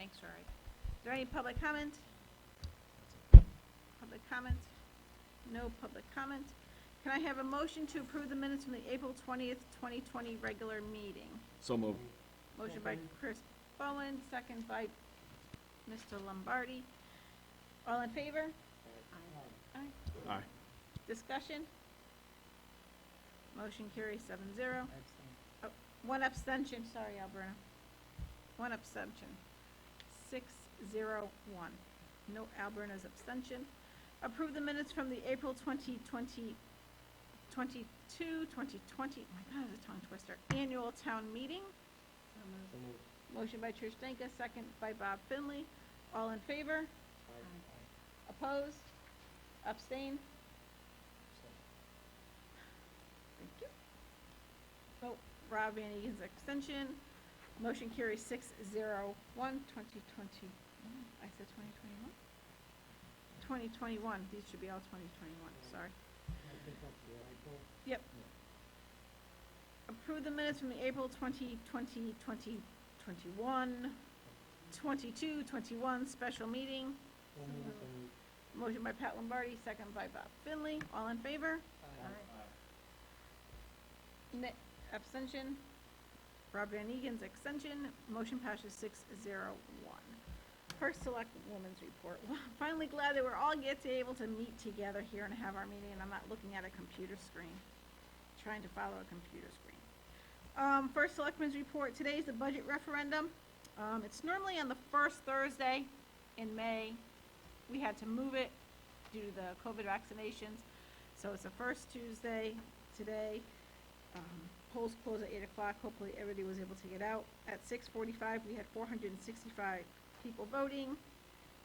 Thanks, Rory. Is there any public comment? Public comment? No public comment. Can I have a motion to approve the minutes from the April 20th, 2020 regular meeting? So moved. Motion by Chris Bowen, second by Mr. Lombardi. All in favor? Aye. Aye. Discussion? Motion carries 7-0. Oh, one abstention, sorry, Alberta. One abstention. 6-0-1. No Alberta's abstention. Approve the minutes from the April 2020, 2020, oh my God, it's a tongue twister, annual town meeting. Motion by Trish Danka, second by Bob Finley. All in favor? Opposed? Abstain? Thank you. Oh, Rob Van Egan's extension. Motion carries 6-0-1, 2020. I said 2021? 2021. These should be all 2021, sorry. Yep. Approve the minutes from the April 2020, 2021, 22-21 special meeting. Motion by Pat Lombardi, second by Bob Finley. All in favor? Abstention? Rob Van Egan's extension. Motion passes 6-0-1. First Selectwoman's report. Well, I'm finally glad that we're all able to meet together here and have our meeting, and I'm not looking at a computer screen, trying to follow a computer screen. First Selectmen's report. Today is the budget referendum. It's normally on the first Thursday in May. We had to move it due to the COVID vaccinations, so it's the first Tuesday today. Polls close at 8 o'clock. Hopefully everybody was able to get out. At 6:45, we had 465 people voting.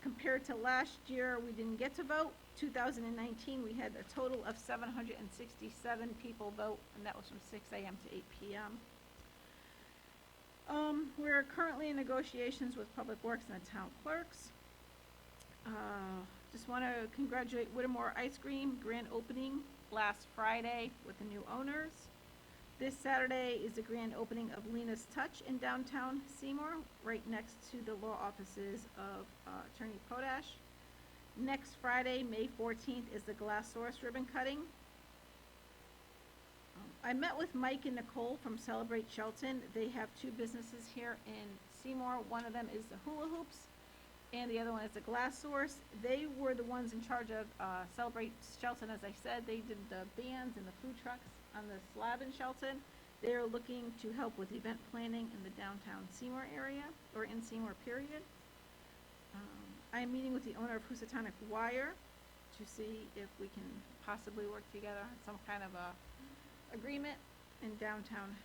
Compared to last year, we didn't get to vote. 2019, we had a total of 767 people vote, and that was from 6 a.m. to 8 p.m. We're currently in negotiations with Public Works and the town clerks. Just want to congratulate Whittemore Ice Cream, grand opening last Friday with the new owners. This Saturday is the grand opening of Lena's Touch in downtown Seymour, right next to the law offices of Attorney Potash. Next Friday, May 14th, is the Glass Source ribbon cutting. I met with Mike and Nicole from Celebrate Shelton. They have two businesses here in Seymour. One of them is the Hula Hoops, and the other one is the Glass Source. They were the ones in charge of Celebrate Shelton, as I said. They did the bands and the food trucks on the slab in Shelton. They are looking to help with event planning in the downtown Seymour area, or in Seymour, period. I am meeting with the owner of Housatonic Wire to see if we can possibly work together on some kind of a agreement in downtown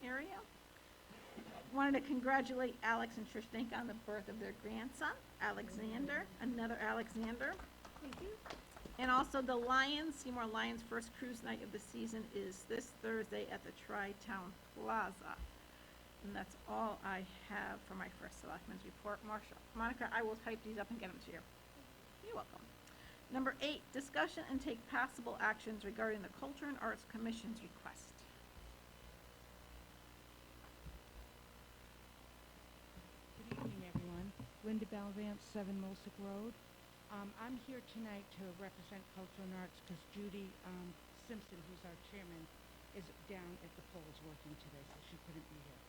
area. Wanted to congratulate Alex and Trish Dink on the birth of their grandson, Alexander, another Alexander. Thank you. And also the Lions, Seymour Lions' first cruise night of the season is this Thursday at the Tri-Town Plaza. And that's all I have for my first Selectmen's report. Monica, I will type these up and get them to you. You're welcome. Number 8, discussion and take passable actions regarding the Culture and Arts Commission's request. Good evening, everyone. Linda Balvance, 7 Mulsick Road. I'm here tonight to represent Culture and Arts because Judy Simpson, who's our chairman, is down at the polls working today, so she couldn't be here.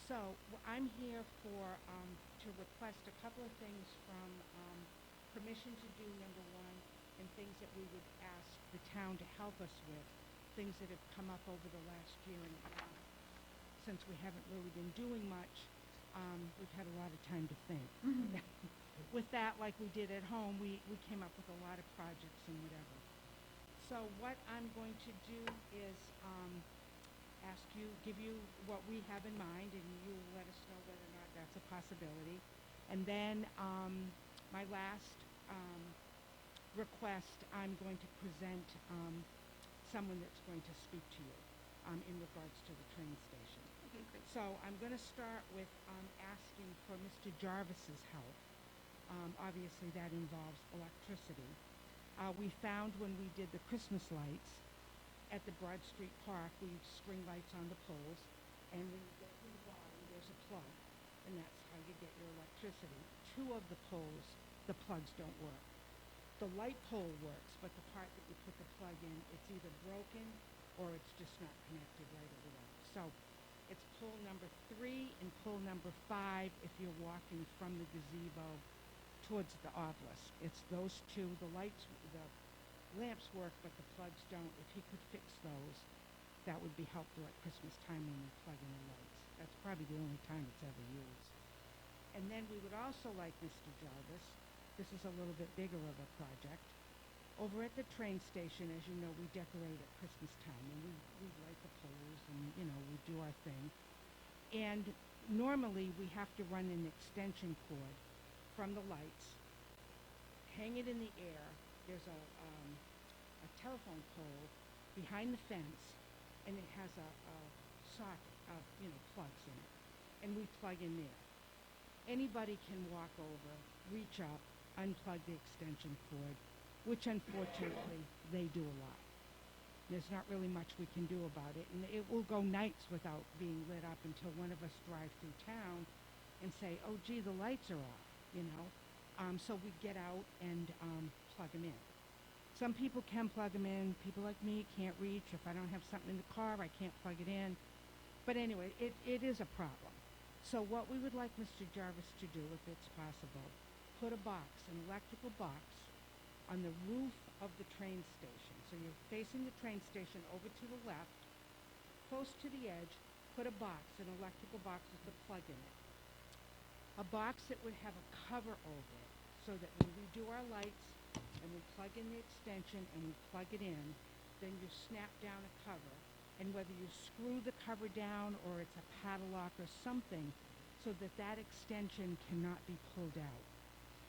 So I'm here to request a couple of things from permission to do, number 1, and things that we would ask the town to help us with, things that have come up over the last year and a half. Since we haven't really been doing much, we've had a lot of time to think. Mm-hmm. With that, like we did at home, we came up with a lot of projects and whatever. So what I'm going to do is give you what we have in mind, and you let us know whether or not that's a possibility. And then my last request, I'm going to present someone that's going to speak to you in regards to the train station. Okay, great. So I'm going to start with asking for Mr. Jarvis's help. Obviously, that involves electricity. We found when we did the Christmas lights at the Broad Street Park, we string lights on the poles, and when you get to the bottom, there's a plug, and that's how you get your electricity. 2 of the poles, the plugs don't work. The light pole works, but the part that you put the plug in, it's either broken or it's just not connected right away. So it's pole number 3 and pole number 5 if you're walking from the gazebo towards the obelisk. It's those 2. The lamps work, but the plugs don't. If he could fix those, that would be helpful at Christmas time when we plug in the lights. That's probably the only time it's ever used. And then we would also like Mr. Jarvis, this is a little bit bigger of a project. Over at the train station, as you know, we decorate at Christmas time, and we light the poles, and, you know, we do our thing. And normally, we have to run an extension cord from the lights, hang it in the air. There's a telephone pole behind the fence, and it has a socket of, plugs in it. And we plug in there. Anybody can walk over, reach up, unplug the extension cord, which unfortunately they do a lot. There's not really much we can do about it, and it will go nights without being lit up until one of us drive through town and say, oh gee, the lights are off, so we get out and plug them in. Some people can plug them in. People like me can't reach. If I don't have something in the car, I can't plug it in. But anyway, it is a problem. So what we would like Mr. Jarvis to do, if it's possible, put an electrical box on the roof of the train station. So you're facing the train station over to the left, close to the edge, put an electrical box with a plug in it. A box that would have a cover over it, so that when we do our lights and we plug in the extension and we plug it in, then you snap down a cover, and whether you screw the cover down or it's a padlock or something, so that that extension cannot be pulled out.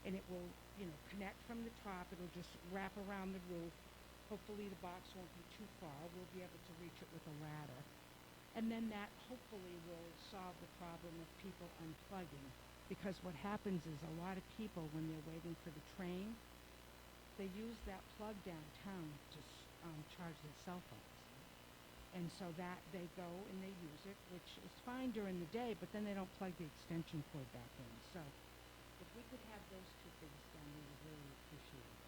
And it will, connect from the top. It'll just wrap around the roof. Hopefully the box won't be too far. We'll be able to reach it with a ladder. And then that hopefully will solve the problem of people unplugging. Because what happens is a lot of people, when they're waiting for the train, they use that plug downtown to charge their cell phones. And so that they go and they use it, which is fine during the day, but then they don't plug the extension cord back in. So if we could have those 2 things done, we would really appreciate it.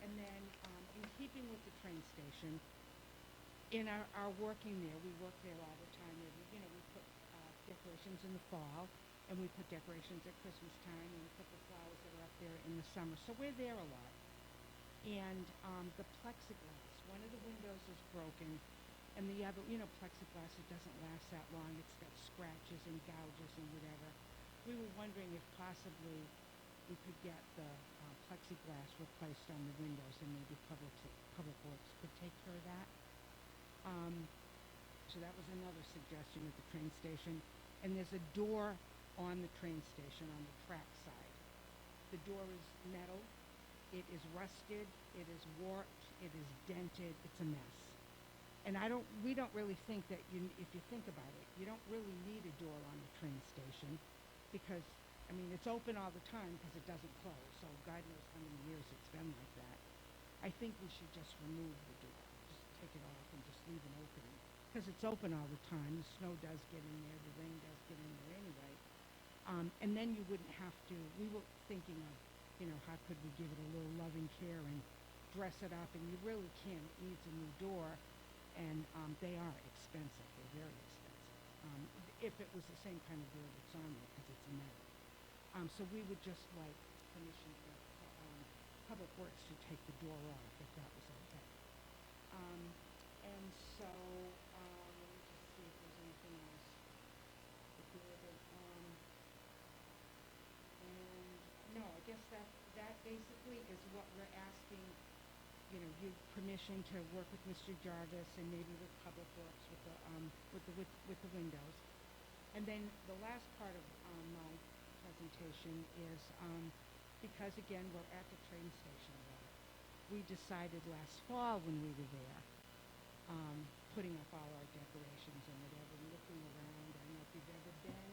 And then in keeping with the train station, in our working there, we work there all the time. We put decorations in the fall, and we put decorations at Christmas time, and we put the flowers that are up there in the summer. So we're there a lot. And the plexiglass, one of the windows is broken, and the other, plexiglass, it doesn't last that long. It's got scratches and gouges and whatever. We were wondering if possibly we could get the plexiglass replaced on the windows, and maybe Public Works could take care of that. So that was another suggestion at the train station. And there's a door on the train station on the track side. The door is metal. It is rusted. It is warped. It is dented. It's a mess. And we don't really think that if you think about it, you don't really need a door on the train station because, it's open all the time because it doesn't close. So God knows how many years it's been like that. I think we should just remove the door. Just take it off and just leave an opening because it's open all the time. The snow does get in there. The rain does get in there anyway. And then you wouldn't have to, we were thinking of, how could we give it a little loving care and dress it up, and you really can. It needs a new door, and they are expensive. They're very expensive. If it was the same kind of door that's on there, because it's metal. So we would just like permission for Public Works to take the door off, if that was okay. And so, let me just see if there's anything else. No, I guess that basically is what we're asking, you permission to work with Mr. Jarvis and maybe with Public Works with the windows. And then the last part of my presentation is because again we're at the train station a lot. We decided last fall when we were there, putting up all our decorations and whatever, and looking around. I don't know if you've ever been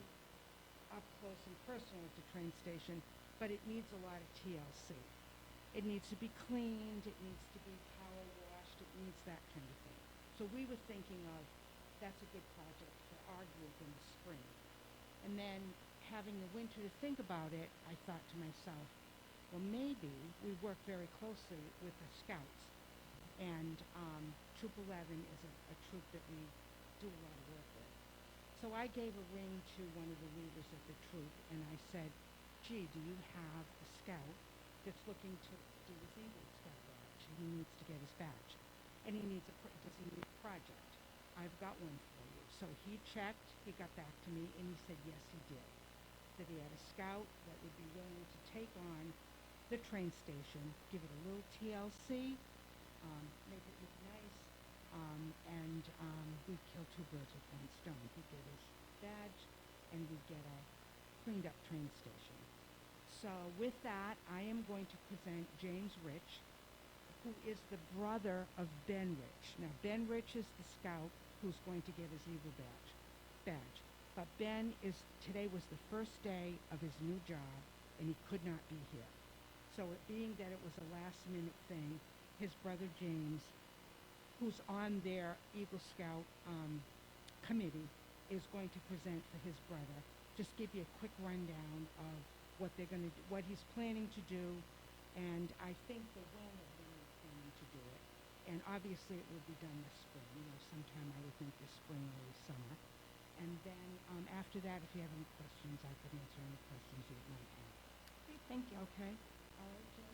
up close and personal at the train station, but it needs a lot of TLC. It needs to be cleaned, it needs to be power washed, it needs that kind of thing. So we were thinking of, that's a good project for our group in the spring. And then having the winter to think about it, I thought to myself, well, maybe we work very closely with the Scouts. And Troop 11 is a troop that we do a lot of work with. So I gave a ring to one of the leaders of the troop, and I said, gee, do you have a scout that's looking to do his Eagle Scout badge? He needs to get his badge. And he needs does he need a project? I've got one for you. So he checked, he got back to me, and he said, yes, he did. That he had a scout that would be willing to take on the train station, give it a little TLC, make it look nice, and we'd kill two birds with one stone. He'd get his badge, and we'd get a cleaned up train station. So with that, I am going to present James Rich, who is the brother of Ben Rich. Now, Ben Rich is the scout who's going to get his Eagle badge. But Ben today was the first day of his new job, and he could not be here. So it being that it was a last-minute thing, his brother James, who's on their Eagle Scout committee, is going to present for his brother. Just give you a quick rundown of what they're going to do, what he's planning to do, and I think the when of when he's planning to do it. And obviously it will be done this spring, sometime I would think this spring, early summer. And then after that, if you have any questions, I could answer any questions you might have. Okay, thank you. Okay? All right, Jen?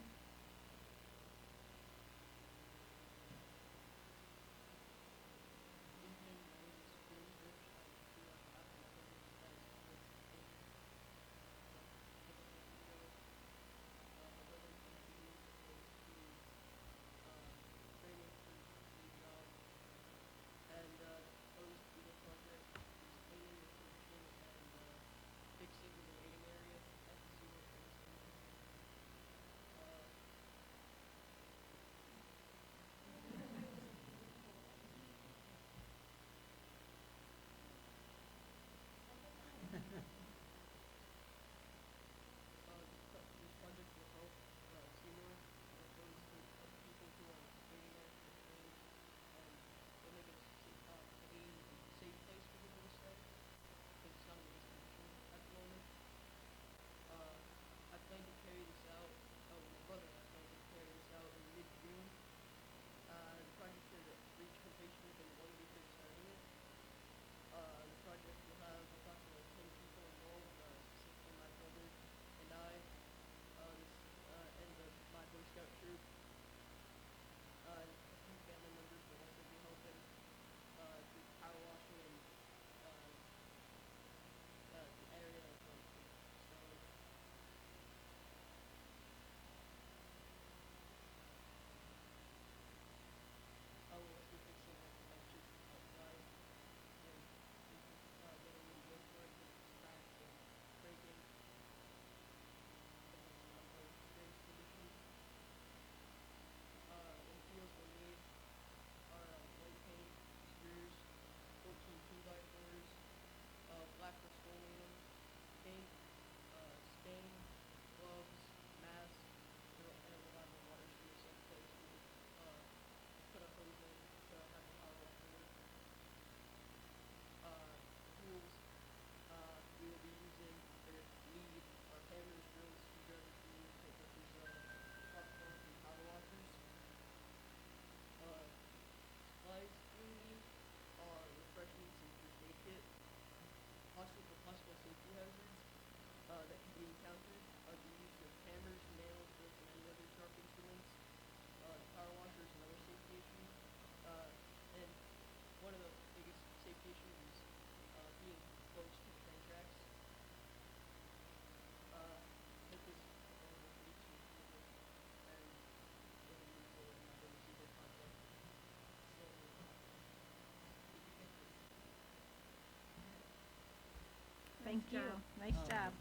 Thank you. Nice job.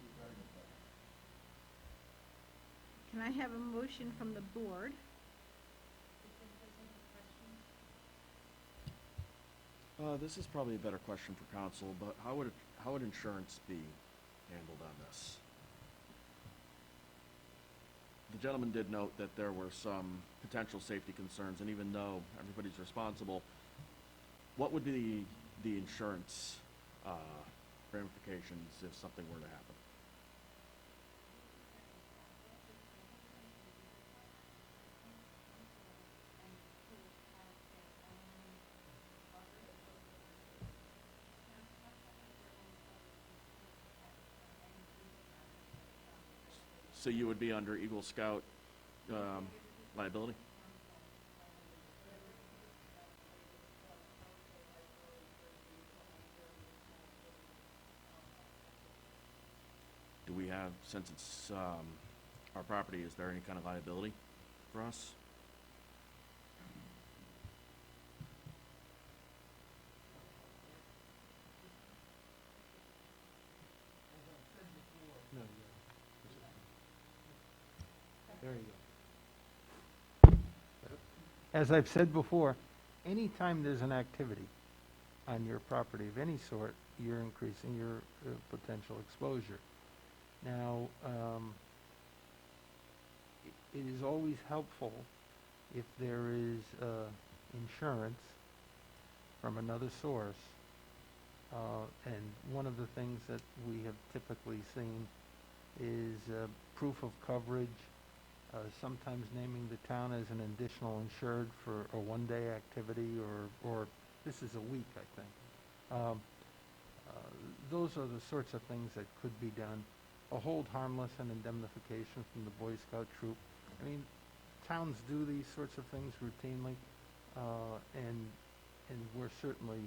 Can I have a motion from the board? This is probably a better question for council, but how would insurance be handled on this? The gentleman did note that there were some potential safety concerns, and even though everybody's responsible, what would be the insurance ramifications if something were to happen? So you would be under Eagle Scout, liability? Do we have, since it's, our property, is there any kind of liability for us? No, there you go. As I've said before, anytime there's an activity on your property of any sort, you're increasing your potential exposure. Now, it is always helpful if there is insurance from another source. And one of the things that we have typically seen is proof of coverage, sometimes naming the town as an additional insured for a one-day activity, or this is a week, I think. Those are the sorts of things that could be done. A hold harmless and indemnification from the Boy Scout troop. I mean, towns do these sorts of things routinely, and we're certainly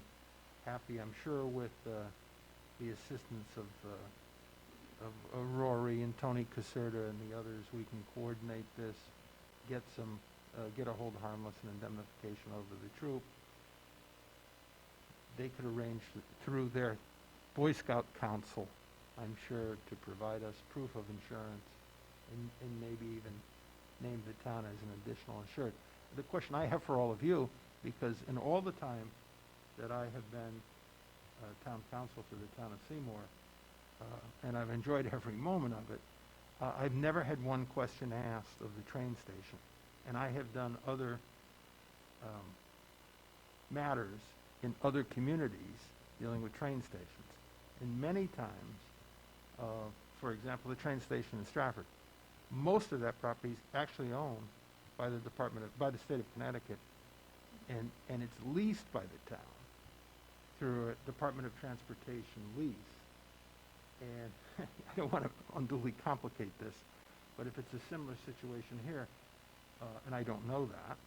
happy, I'm sure, with the assistance of Rory and Tony Caserta and the others. We can coordinate this, get a hold harmless and indemnification over the troop. They could arrange through their Boy Scout council, I'm sure, to provide us proof of insurance and maybe even name the town as an additional insured. The question I have for all of you, because in all the time that I have been town council for the town of Seymour, and I've enjoyed every moment of it, I've never had one question asked of the train station. And I have done other matters in other communities dealing with train stations. And many times, for example, the train station in Stratford, most of that property is actually owned by the by the state of Connecticut, and it's leased by the town through a Department of Transportation lease. And I don't want to unduly complicate this, but if it's a similar situation here, and I don't know that,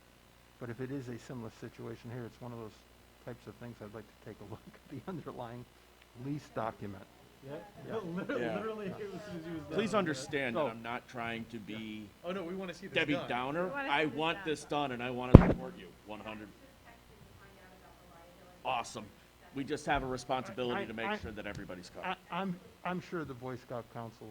but if it is a similar situation here, it's one of those types of things I'd like to take a look at the underlying lease document. Yeah, Yeah. literally, it was as soon as he was done. Please understand that So- I'm not trying to be Oh, no, we want to see this Debbie done. Downer. We wanna see I this want done. this done, and I want to support you 100. Awesome. We just have a responsibility to make sure that everybody's covered. I'm sure the Boy Scout Council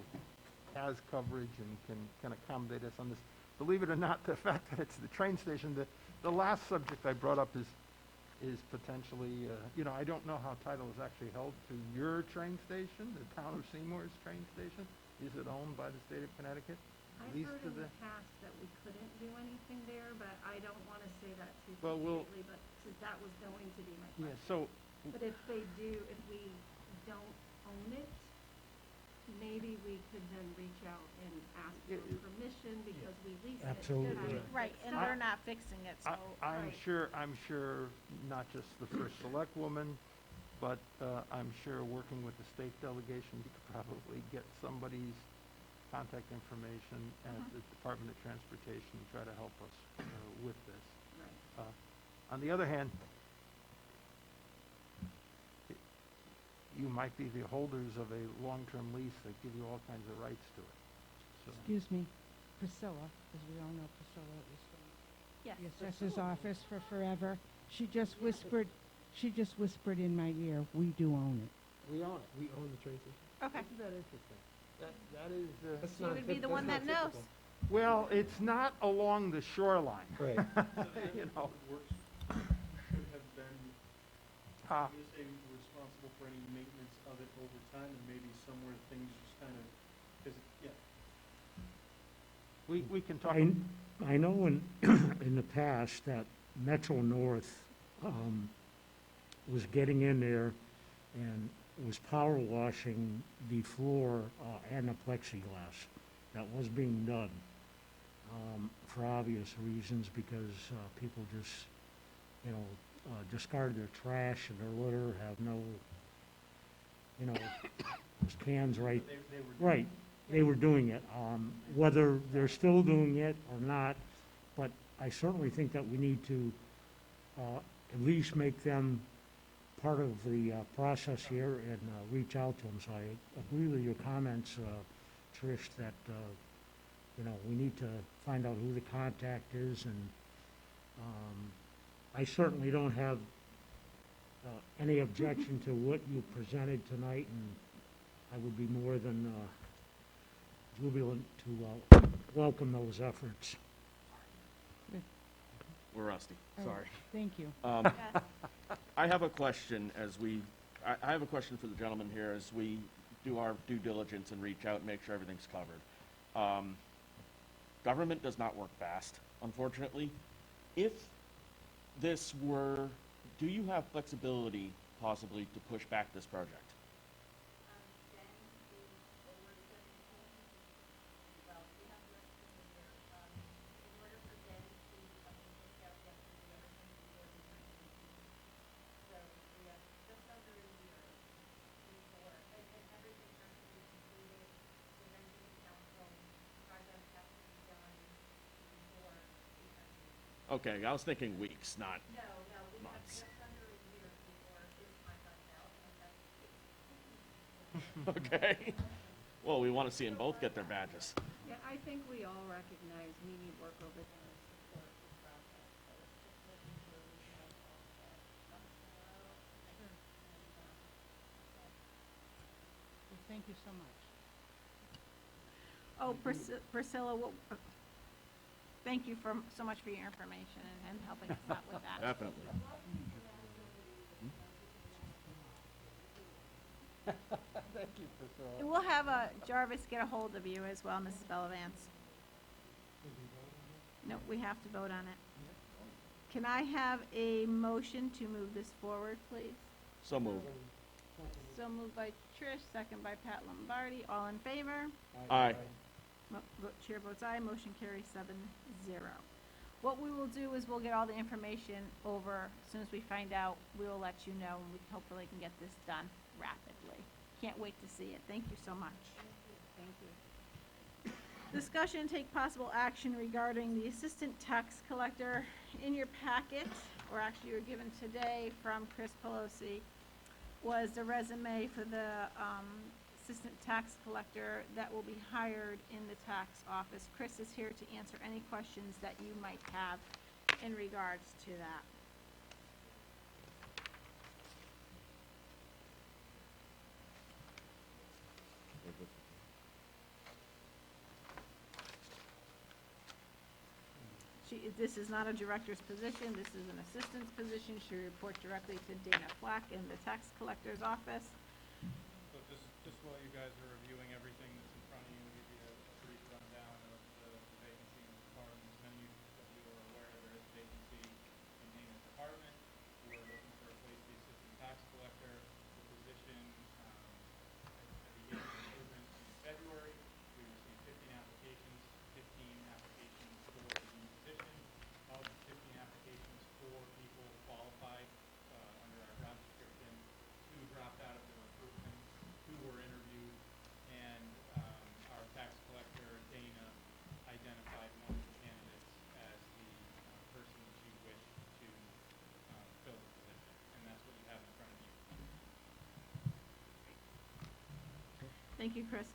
has coverage and can accommodate us on this. Believe it or not, the fact that it's the train station, the last subject I brought up is potentially, I don't know how title is actually held to your train station, the town of Seymour's train station. Is it owned by the state of Connecticut? I've Leased heard to in the- the past that we couldn't do anything there, but I don't want to say that too Well, we'll- completely, but, because that was going to be my Yeah, question. so, But if we don't own it, maybe we could then reach out and ask for permission because we lease it. Absolutely. to have it Right, fixed and up. they're not fixing it, so. I'm Right. sure not just the first Selectwoman, but I'm sure working with the state delegation, you could probably get somebody's contact information at the Department of Transportation to try to help us with this. Right. On the other hand, you might be the holders of a long-term lease that give you all kinds of rights to it. So, Excuse me, Priscilla, as we all know Priscilla is Yes. from the assessor's office for forever. She just whispered in my ear, we do own it. we own it. We own the train station. Okay. Isn't that interesting? That is, That's She not would be typ- the that's one not that knows. typical. well, it's not along the shoreline. Right. You know. Works should have been, Ah. is responsible for any maintenance of it over time, and maybe somewhere things just kind of, because, yeah. We can talk. I know in the past that Metro North was getting in there and was power washing the floor and the plexiglass. That was being done for obvious reasons, because people just, discard their trash and their litter, have no, those cans right, They were. right. they were doing it. Whether they're still doing it or not, but I certainly think that we need to at least make them part of the process here and reach out to them. So I agree with your comments, Trish, that, you know, we need to find out who the contact is, and I certainly don't have any objection to what you presented tonight, and I would be more than jubilant to welcome those efforts. We're rusty, Oh, sorry. Thank you. Yes. I have a question I have a question for the gentleman here as we do our due diligence and reach out and make sure everything's covered. Government does not work fast, unfortunately. If this were, do you have flexibility possibly to push back this project? Okay, I was thinking weeks, not months. Okay. Well, we want to see them both get their badges. Yeah, I think we all recognize we need work over there to support the process, so it's just making sure we have all the ducks in a row. Well, thank you so much. Oh, Priscilla, thank you so much for your information and helping us out with that. Definitely. Thank you, Priscilla. And we'll have Jarvis get a hold of you as well, Mrs. Bellavance. No, we have to vote on it. Can I have a motion to move this forward, please? So moved. So moved by Trish, second by Pat Lombardi. All in favor? Aye. Chair votes aye, motion carries 7-0. What we will do is we'll get all the information over. As soon as we find out, we will let you know, and we hopefully can get this done rapidly. Can't wait to see it. Thank you so much. Thank you. Discussion and take possible action regarding the assistant tax collector. In your packet, or actually you were given today from Chris Pelosi, was the resume for the assistant tax collector that will be hired in the tax office. Chris is here to answer any questions that you might have in regards to that. This is not a director's position, this is an assistant's position. She reports directly to Dana Flack in the tax collector's office. So just while you guys are reviewing everything that's in front of you, we'll give you a brief rundown of the vacancy in the department. As many of you are aware, there is a vacancy in Dana's department. We're looking to replace the assistant tax collector. The position, at the beginning of recruitment in February, we received 15 applications, 15 applications for the position. Of the 15 applications, 4 people qualified under our job description. 2 dropped out of the recruitment, 2 were interviewed, and our tax collector, Dana, identified one of the candidates as the person that she wished to fill the position, and that's what you have in front of you. Thank you, Chris.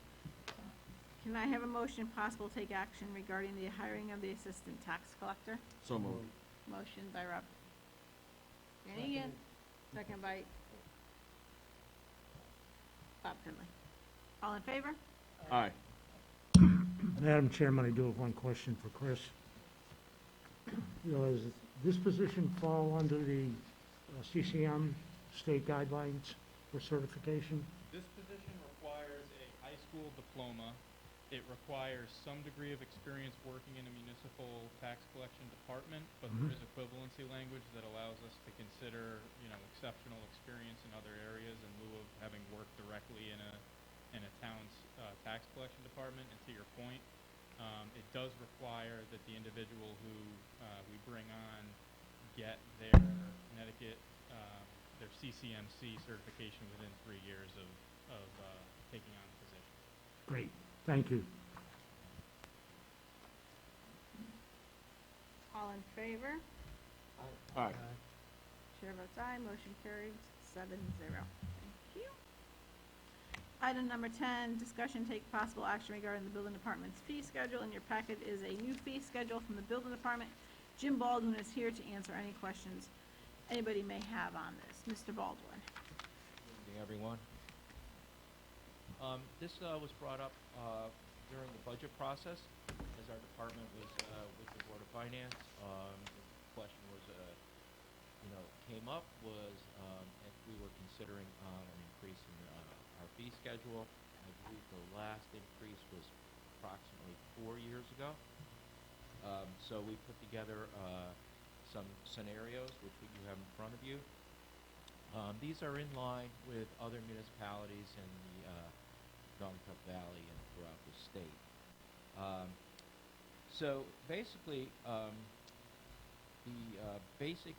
Can I have a motion possible to take action regarding the hiring of the assistant tax collector? So moved. Motion by Rob Flanagan, second by Bob Finley. All in favor? Aye. Madam Chairman, I do have one question for Chris. Does this position fall under the CCM state guidelines for certification? This position requires a high school diploma. It requires some degree of experience working in a municipal tax collection department, but there is equivalency language that allows us to consider, exceptional experience in other areas in lieu of having worked directly in a town's tax collection department. And to your point, it does require that the individual who we bring on get their Connecticut, their CCMC certification within 3 years of taking on the position. Great, Thank you. All in favor? All right. Chair votes aye, motion carried 7-0. Thank you. Item number 10, discussion take possible action regarding the building department's fee schedule. In your packet is a new fee schedule from the building department. Jim Baldwin is here to answer any questions anybody may have on this. Mr. Baldwin. Good evening, everyone. This was brought up during the budget process as our department was with the Board of Finance. The question was, came up was if we were considering an increase in our fee schedule. I believe the last increase was approximately 4 years ago. So we put together some scenarios, which you have in front of you. These are in line with other municipalities in the Naugatuck Valley and throughout the state. So basically, the basic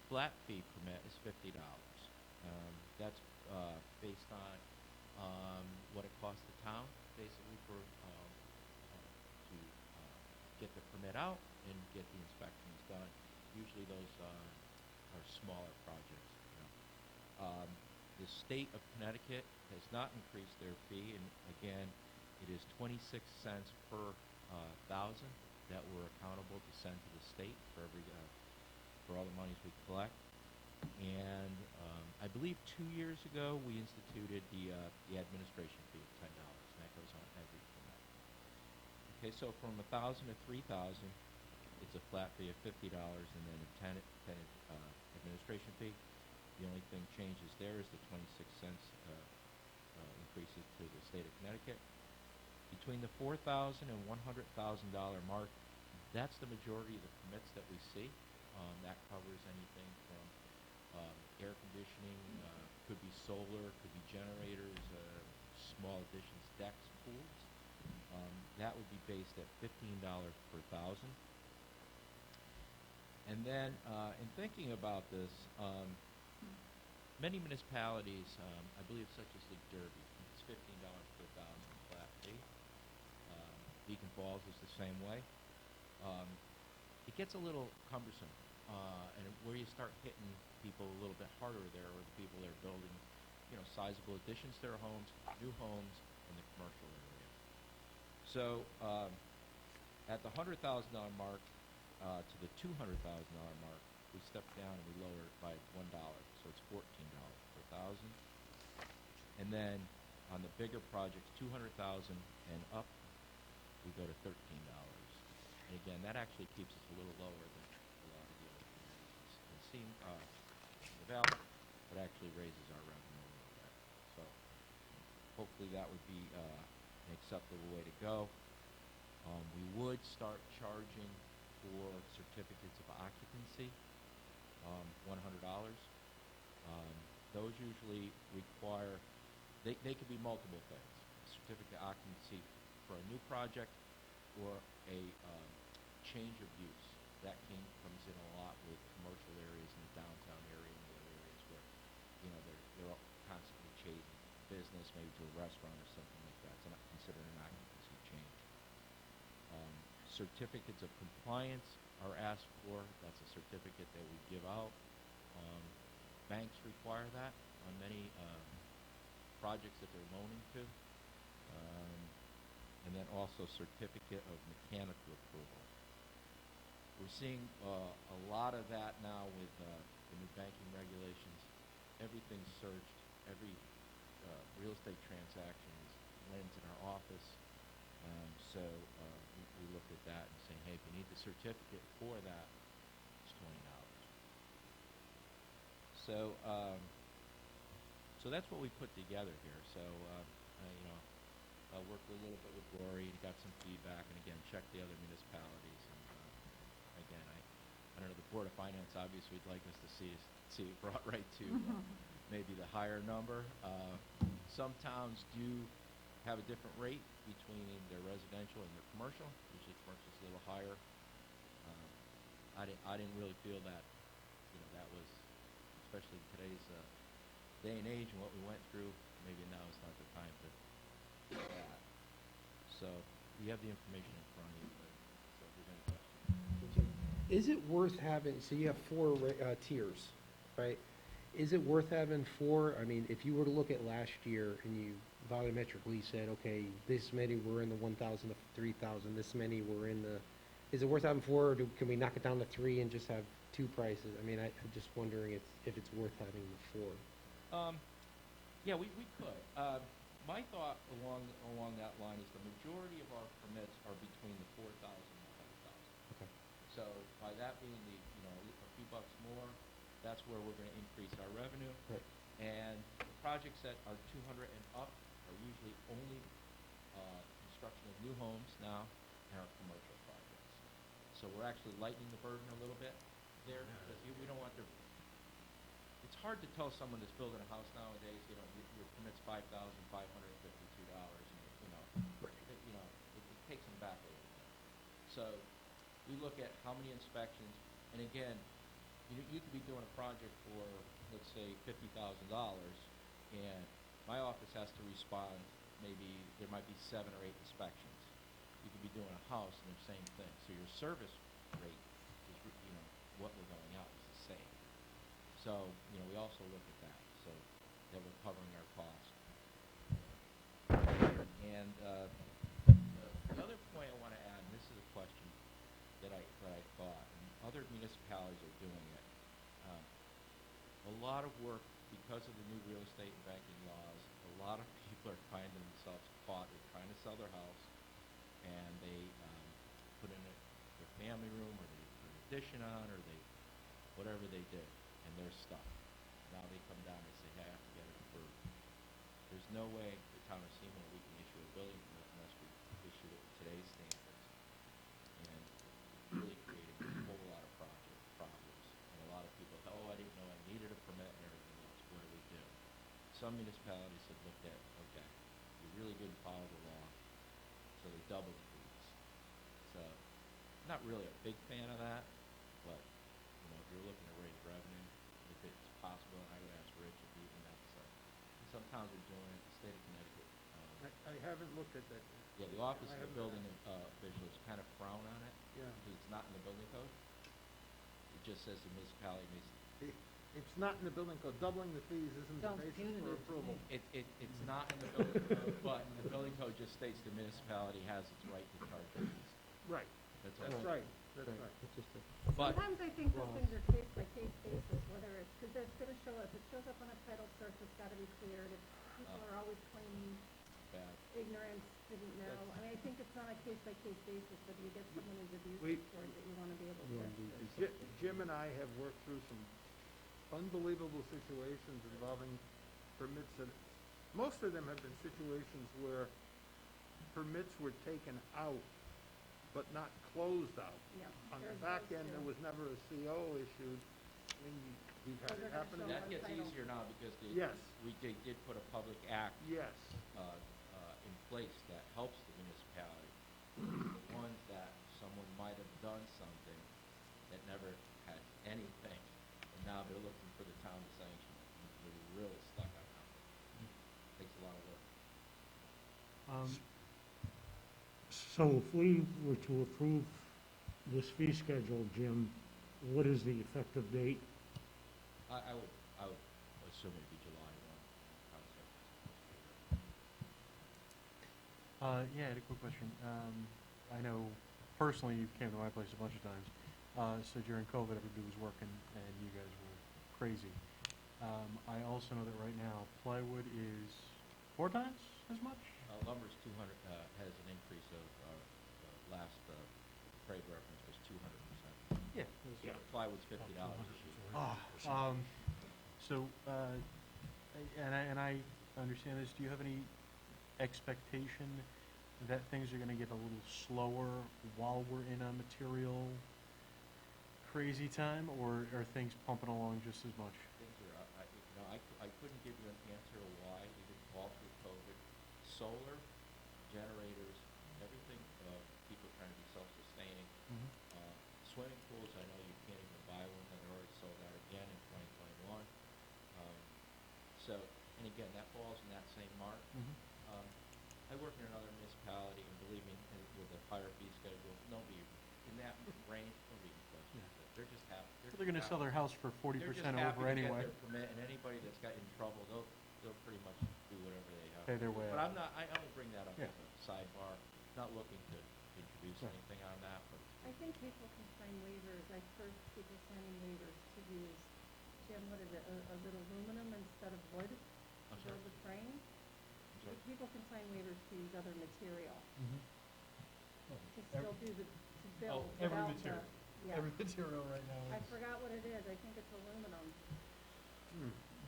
flat fee permit is $50. That's based on what it costs the town, basically, for to get the permit out and get the inspections done. Usually those are smaller projects. The state of Connecticut has not increased their fee, and again, it is 26 cents per thousand that we're accountable to send to the state for every for all the monies we collect. And I believe 2 years ago we instituted the administration fee of $10, and that goes on every permit. Okay, so from 1,000 to 3,000, it's a flat fee of $50, and then a 10 administration fee. The only thing changes there is the 26 cents increases to the state of Connecticut. Between the $4,000 and $100,000 mark, that's the majority of the permits that we see. That covers anything from air conditioning, could be solar, could be generators, small additions, decks, pools. That would be based at $15 per thousand. And then, in thinking about this, many municipalities, I believe such as Lake Derby, it's $15 per thousand flat fee. Beacon Falls is the same way. It gets a little cumbersome, and where you start hitting people a little bit harder there are the people that are building, sizable additions to their homes, new homes, in the commercial area. So, at the $100,000 mark to the $200,000 mark, we step down and we lower it by $1, so it's $14 per thousand. And then on the bigger projects, 200,000 and up, we go to $13. And again, that actually keeps us a little lower than a lot of the other communities in the valley, but actually raises our revenue a little bit. So hopefully that would be an acceptable way to go. We would start charging for certificates of occupancy. $100. Those usually require, they could be multiple things. Certificate of occupancy for a new project or a change of use. That comes in a lot with commercial areas in the downtown area and other areas where, they're constantly changing business, maybe to a restaurant or something like that. It's not considered an occupancy change. Certificates of compliance are asked for. That's a certificate that we give out. Banks require that on many projects that they're loaning to. And then also certificate of mechanical approval. We're seeing a lot of that now with the new banking regulations. Everything's searched. Every real estate transaction lands in our office. So we looked at that and saying, hey, if you need the certificate for that, it's $20. So that's what we put together here. So I worked a little bit with Rory, got some feedback, and again checked the other municipalities. And again, I don't know, the Board of Finance obviously would like us to see it brought right to maybe the higher number. Some towns do have a different rate between their residential and their commercial. Usually commercial is a little higher. I didn't really feel that that was, especially in today's day and age and what we went through, maybe now is not the time to do that. So you have the information in front of you, but, so if there's any questions. Is it worth having, so you have four tiers, right? Is it worth having four? I mean, if you were to look at last year and you volumetrically said, okay, this many were in the 1,000 to 3,000, this many were in the, is it worth having four, or can we knock it down to three and just have two prices? I mean, I'm just wondering if it's worth having the four. Yeah, we could. My thought along that line is the majority of our permits are between the 4,000 and the 100,000. Okay. So by that being a few bucks more, that's where we're gonna increase our revenue. Right. And the projects that are 200 and up are usually only, construction of new homes now and our commercial projects. So we're actually lightening the burden a little bit there, because we don't want their, it's hard to tell someone that's building a house nowadays, your permit's $5,552, and, it takes them back a little bit. So we look at how many inspections, and again, you could be doing a project for, let's say, $50,000, and my office has to respond, maybe there might be 7 or 8 inspections. You could be doing a house and the same thing. So your service rate is, what we're going out is the same. So, we also look at that, so that we're covering our costs. And the other point I want to add, and this is a question that I thought, and other municipalities are doing it. A lot of work, because of the new real estate and banking laws, a lot of people are finding themselves caught. They're trying to sell their house, and they put in their family room, or they put an addition on, or they whatever they did, and they're stuck. Now they come down and say, hey, I have to get it approved. There's no way the town of Seymour we can issue a building permit unless we issue it with today's standards. And it's really creating a whole lot of problems. And a lot of people say, oh, I didn't know I needed a permit and everything else. What do we do? Some municipalities have looked at, okay, you really didn't follow the law, so they double the fees. So, not really a big fan of that, but, if you're looking to raise revenue, if it's possible, and I would ask Rich if even that's, some towns are doing it, the state of Connecticut. I haven't looked at that. Yeah, the Office I of the haven't- Building Officials kind of frown on it, Yeah. because it's not in the building code. It just says the municipality needs, It's not in the building code. Doubling the fees isn't the Sounds basis punitive for to approval. me. it's not in the building code, but the building code just states the municipality has its right to charge fees. Right, That's all. that's right, that's Right. right. It's just a, But, Sometimes I think those things are case by case basis, whether it's, because there's gonna show, if it shows up on a title search, it's gotta be cleared. If people are always claiming bad. ignorance, didn't know. I mean, I think it's on a case by case basis, but you get someone who's abusive towards it, you wanna be able to. Jim and I have worked through some unbelievable situations involving permits that, most of them have been situations where permits were taken out, but not closed out. Yeah. On the there's back those end, too. there was never a CO issued. I mean, we've had Those it are happen. gonna show That on gets title. easier now because Yes. they did put a public act Yes, in place that helps the municipality. The ones that someone might have done something that never had anything, and now they're looking for the town to sanction it. They're really stuck on that. Takes a lot of work. So if we were to approve this fee schedule, Jim, what is the effective date? I would assume it'd be July 1. Yeah, I had a quick question. I know personally you came to my place a bunch of times. So during COVID, everybody was working and you guys were crazy. I also know that right now plywood is 4 times as much? Lumber's 200, has an increase of, last trade reference was 200%. Yeah. So plywood's $50 a sheet. So, and I understand this. Do you have any expectation that things are going to get a little slower while we're in a material crazy time, or are things pumping along just as much? Things are, I couldn't give you an answer of why, even all through COVID. Solar, generators, everything, people trying to be self-sustaining. Swimming pools, I know you can't even buy one, and they're already sold out again in 2021. So, and again, that falls in that same mark. I work in another municipality, and believe me, with a higher fee schedule, nobody, in that range, nobody even questions it. They're just happy. They're gonna sell their house for 40% over anyway. They're just happy to get their permit, and anybody that's got in trouble, they'll pretty much do whatever they have. Pay their way But out. I only bring that up Yeah. as a sidebar, not looking to introduce Right. anything on that, but I think people can sign waivers, I've heard people signing waivers to use, Jim, what is it, a little aluminum instead of wood to I'm sorry. build the frame? I'm sorry. People can sign waivers to use other material, Mhm. to still do the, to build every without the, material. yeah. Every material right now I is. forgot what it is, I think it's aluminum.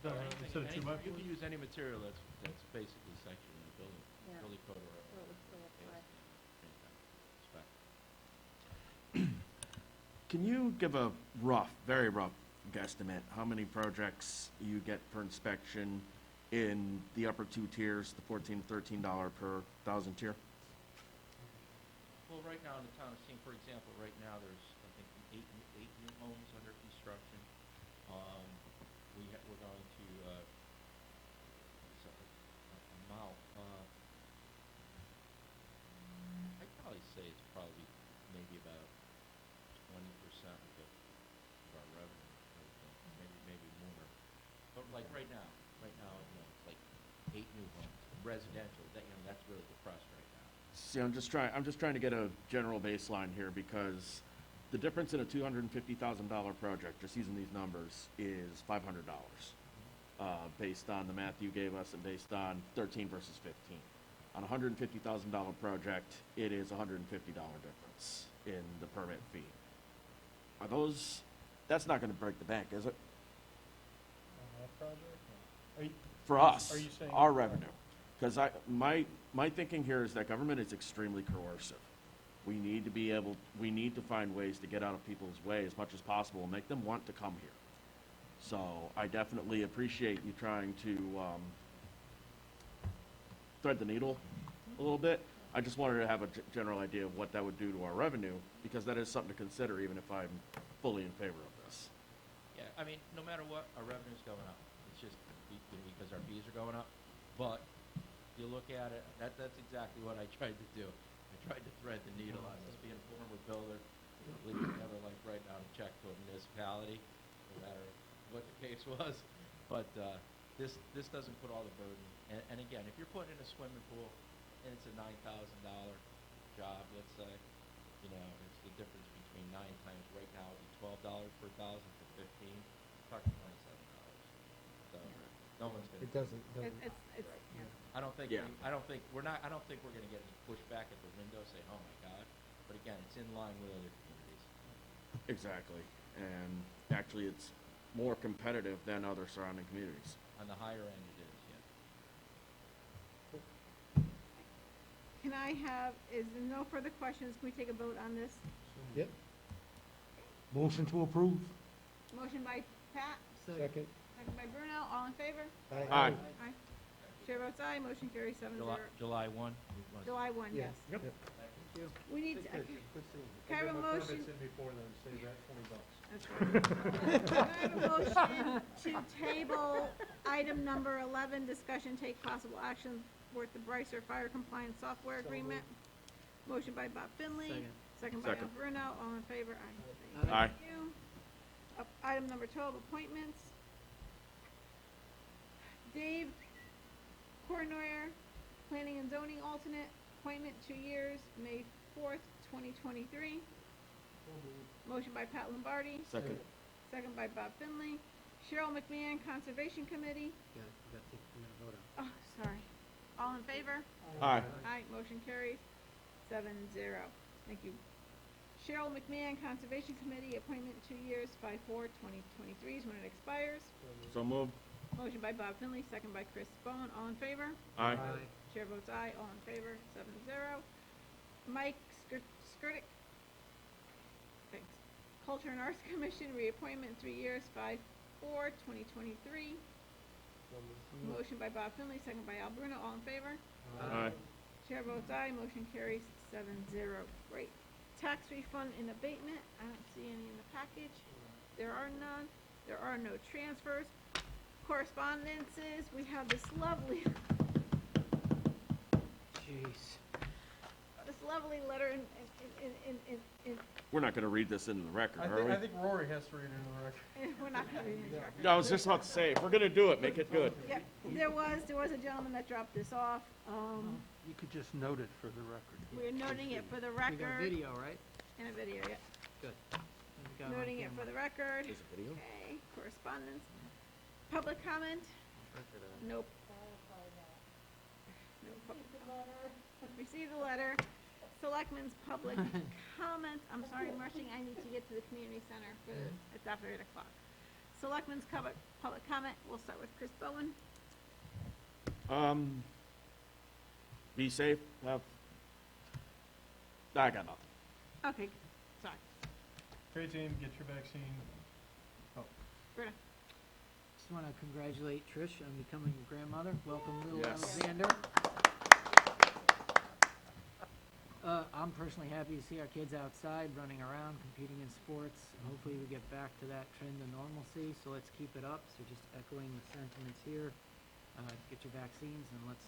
Done Or right anything- instead of any- 2x4. You can use any material that's basically sanctioned in the building, Yeah. building code or. So it would still apply. any kind of spec. Can you give a rough, very rough guesstimate, how many projects you get per inspection in the upper two tiers, the $14, $13 per thousand tier? Well, right now in the town of Seam, for example, right now there's, I think, eight new homes under construction. We're going to, amount, I'd probably say it's probably maybe about 20% of our revenue, maybe more. But like right now, it's like 8 new homes, residential, that's really depressed right now. See, I'm just trying to get a general baseline here because the difference in a $250,000 project, just using these numbers, is $500, based on the math you gave us and based on 13 versus 15. On a $150,000 project, it is a $150 difference in the permit fee. That's not gonna break the bank, is it? On that project? No. Are you, For us, Are you saying- our revenue. Because my thinking here is that government is extremely coercive. We need to find ways to get out of people's way as much as possible and make them want to come here. So I definitely appreciate you trying to thread the needle a little bit. I just wanted to have a general idea of what that would do to our revenue, because that is something to consider, even if I'm fully in favor of this. Yeah, I mean, no matter what, our revenue's going up. It's just because our fees are going up. But you look at it, that's exactly what I tried to do. I tried to thread the needle on this, being a former builder. We would never like writing out a check to a municipality, no matter what the case was. But this doesn't put all the burden. And again, if you're putting in a swimming pool and it's a $9,000 job, let's say, it's the difference between 9 times right now it'd be $12 per thousand to 15, talking $27. So no one's gonna. It doesn't, It's, yeah. I don't think Yeah. I don't think we're gonna get any pushback at the window saying, "Oh my God," but again, it's in line with other communities. Exactly. And actually, it's more competitive than other surrounding communities. On the higher end, it is, yes. Is there no further questions? Can we take a vote on this? Yep, Motion to approve? Motion by Pat, second. second by Bruno, all in favor? Aye. Aye. Chair votes aye, motion carries 7-0. July 1? July 1, Yeah. yes. Yep. We need, Good seeing you. can I have a motion? in before then, save that $20. That's right. Can I have a motion to table item number 11, discussion take possible action with the Brycer Fire Compliance Software Agreement? Motion by Bob Finley. Second by Al Second. Bruno, all in favor? Aye. Aye. Thank you. Item number 12, appointments. Dave Cornoyer, Planning and Zoning Alternate, appointment 2 years, May 4th, 2023. Motion by Pat Lombardi, Second. second by Bob Finley. Cheryl McMahon, Conservation Committee. Oh, sorry. All in favor? Aye. Aye, motion carries 7-0. Thank you. Cheryl McMahon, Conservation Committee, appointment 2 years, 5/4/2023 is when it expires. So moved. Motion by Bob Finley, second by Chris Bowen, all in favor? Aye. Chair votes aye, all in favor, 7-0. Mike Skirdick, thanks. Culture and Arts Commission, reappointment 3 years, 5/4/2023. Motion by Bob Finley, second by Al Bruno, all in favor? Aye. Chair votes aye, motion carries 7-0. Great. Tax refund and abatement, I don't see any in the package. There are none. There are no transfers. Correspondences, we have this lovely, Jeez. Jeez. This lovely letter in We're not gonna read this into the record, are we? I think Rory has to read it in the record. we're not gonna read it. Directly. I was just about to say, if we're gonna do it, make it good. Yeah, there was a gentleman that dropped this off. You could just note it for the record. We're noting it for the We got record. video, right? In a video, yeah. Good. We got it on Noting it for camera. the record. Is it video? Okay, correspondence. Public comment? Nope. No public comment. Received the letter. Selectmen's public comment. I'm sorry, Marching, I need to get to the community center for, it's after 8 o'clock. Selectmen's public comment. We'll start with Chris Bowen. Be safe, I got nothing. Okay, sorry. Trade team, get your vaccine. Britta. Just want to congratulate Trish on becoming a grandmother. Welcome, little Yes. Alexander. I'm personally happy to see our kids outside, running around, competing in sports. Hopefully we get back to that trend of normalcy, so let's keep it up. So just echoing the sentiments here, get your vaccines and let's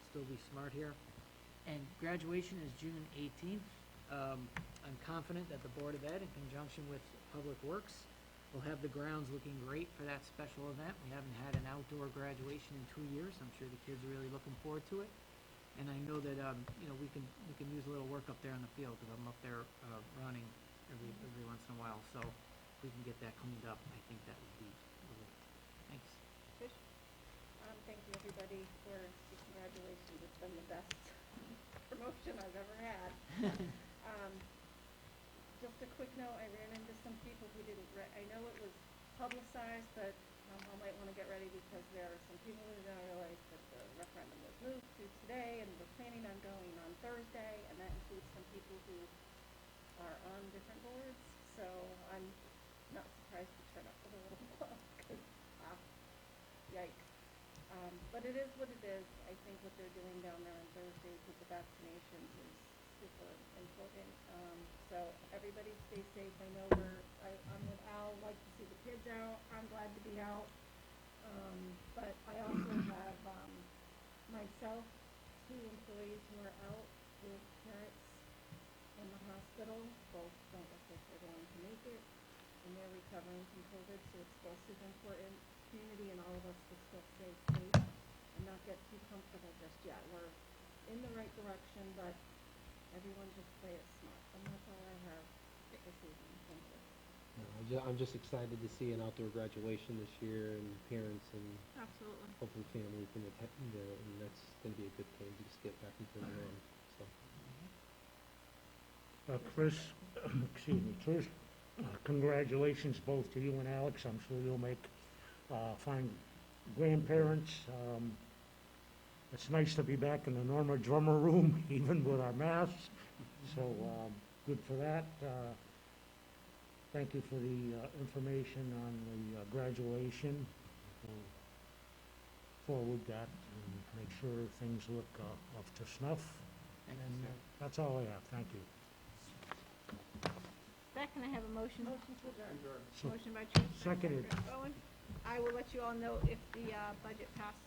still be smart here. And graduation is June 18th. I'm confident that the Board of Ed, in conjunction with Public Works, will have the grounds looking great for that special event. We haven't had an outdoor graduation in 2 years. I'm sure the kids are really looking forward to it. And I know that, we can use a little work up there on the field, because I'm up there, running every once in a while. So if we can get that cleaned up, I think that would be really, thanks. Thank you, everybody, for the congratulations. It's been the best promotion I've ever had. Just a quick note, I ran into some people who didn't, I know it was publicized, but I might want to get ready because there are some people who don't realize that the referendum was moved to today, and we're planning on going on Thursday, and that includes some people who are on different boards. So I'm not surprised to turn up with a little bluff, because, yikes. But it is what it is. I think what they're doing down there on Thursdays with the vaccinations is super important. So everybody stay safe. I know I'm with Al, like to see the kids out. I'm glad to be out. But I also have, myself, 2 employees who are out with parents in the hospital. Both don't look like they're going to make it, and they're recovering from COVID, so it's still super important. Community and all of us to still stay safe and not get too comfortable just yet. We're in the right direction, but everyone just play it smart. And that's all I have this evening. Thank you. I'm just excited to see an outdoor graduation this year, and parents and Absolutely. hopefully family can attend there, and that's gonna be a good thing to just get back into the norm, so. Chris, excuse me, Trish, congratulations both to you and Alex. I'm sure you'll make fine grandparents. It's nice to be back in the Norma drummer room, even with our masks, so good for that. Thank you for the information on the graduation. We'll forward that and make sure things look up to snuff. Thank And you, sir. that's all I have. Thank you. That, can I have a motion? So- Motion by Trish. Seconded. Chris Bowen. I will let you all know if the budget passed